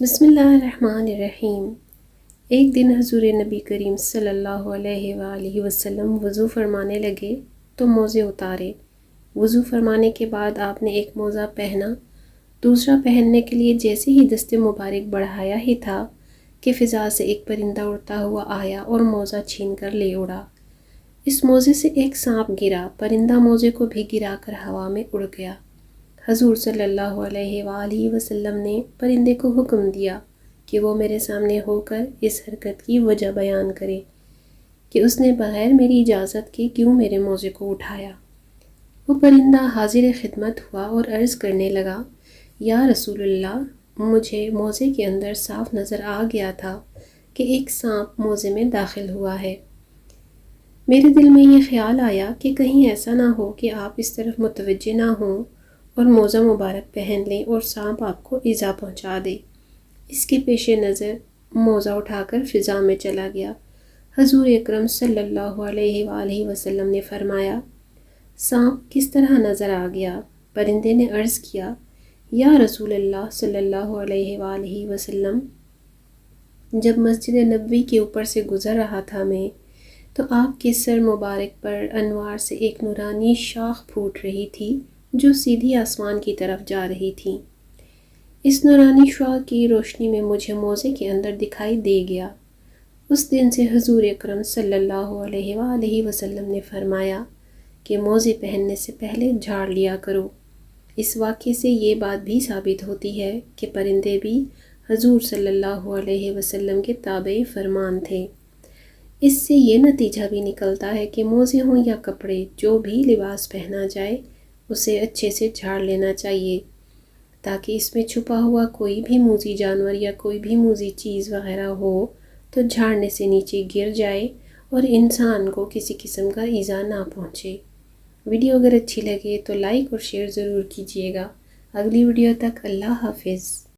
بسم اللہ الرحمن الرحیم۔ ایک دن حضور نبی کریم صلی اللہ علیہ وآلہ وسلم وضو فرمانے لگے تو موزے اتارے۔ وضو فرمانے کے بعد آپ نے ایک موزہ پہنا، دوسرا پہننے کے لیے جیسے ہی دست مبارک بڑھایا ہی تھا کہ فضا سے ایک پرندہ اڑتا ہوا آیا اور موزہ چھین کر لے اڑا۔ اس موزے سے ایک سانپ گرا، پرندہ موزے کو بھی گرا کر ہوا میں اڑ گیا۔ حضور صلی اللہ علیہ وآلہ وسلم نے پرندے کو حکم دیا کہ وہ میرے سامنے ہو کر اس حرکت کی وجہ بیان کرے کہ اس نے بغیر میری اجازت کے کیوں میرے موزے کو اٹھایا۔ وہ پرندہ حاضر خدمت ہوا اور عرض کرنے لگا، یا رسول اللہ، مجھے موزے کے اندر صاف نظر آ گیا تھا کہ ایک سانپ موزے میں داخل ہوا ہے۔ میرے دل میں یہ خیال آیا کہ کہیں ایسا نہ ہو کہ آپ اس طرف متوجہ نہ ہوں اور موزہ مبارک پہن لیں اور سانپ آپ کو ایذا پہنچا دے۔ اس کے پیش نظر موزہ اٹھا کر فضا میں چلا گیا۔ حضور اکرم صلی اللہ علیہ وآلہ وسلم نے فرمایا، سانپ کس طرح نظر آ گیا؟ پرندے نے عرض کیا، یا رسول اللہ صلی اللہ علیہ وآلہ وسلم، جب مسجد نبوی کے اوپر سے گزر رہا تھا میں، تو آپ کے سر مبارک پر انوار سے ایک نورانی شاخ پھوٹ رہی تھی جو سیدھی آسمان کی طرف جا رہی تھی۔ اس نورانی شاخ کی روشنی میں مجھے موزے کے اندر دکھائی دے گیا۔ اس دن سے حضور اکرم صلی اللہ علیہ وآلہ وسلم نے فرمایا کہ موزے پہننے سے پہلے جھاڑ لیا کرو۔ اس واقعے سے یہ بات بھی ثابت ہوتی ہے کہ پرندے بھی حضور صلی اللہ علیہ وسلم کے تابع فرمان تھے۔ اس سے یہ نتیجہ بھی نکلتا ہے کہ موزے ہوں یا کپڑے، جو بھی لباس پہنا جائے اسے اچھے سے جھاڑ لینا چاہیے تاکہ اس میں چھپا ہوا کوئی بھی موذی جانور یا کوئی بھی موذی چیز وغیرہ ہو تو جھاڑنے سے نیچے گر جائے اور انسان کو کسی قسم کا ایذا نہ پہنچے۔ ویڈیو اگر اچھی لگے تو لائک اور شیئر ضرور کیجیے گا۔ اگلی ویڈیو تک اللہ حافظ۔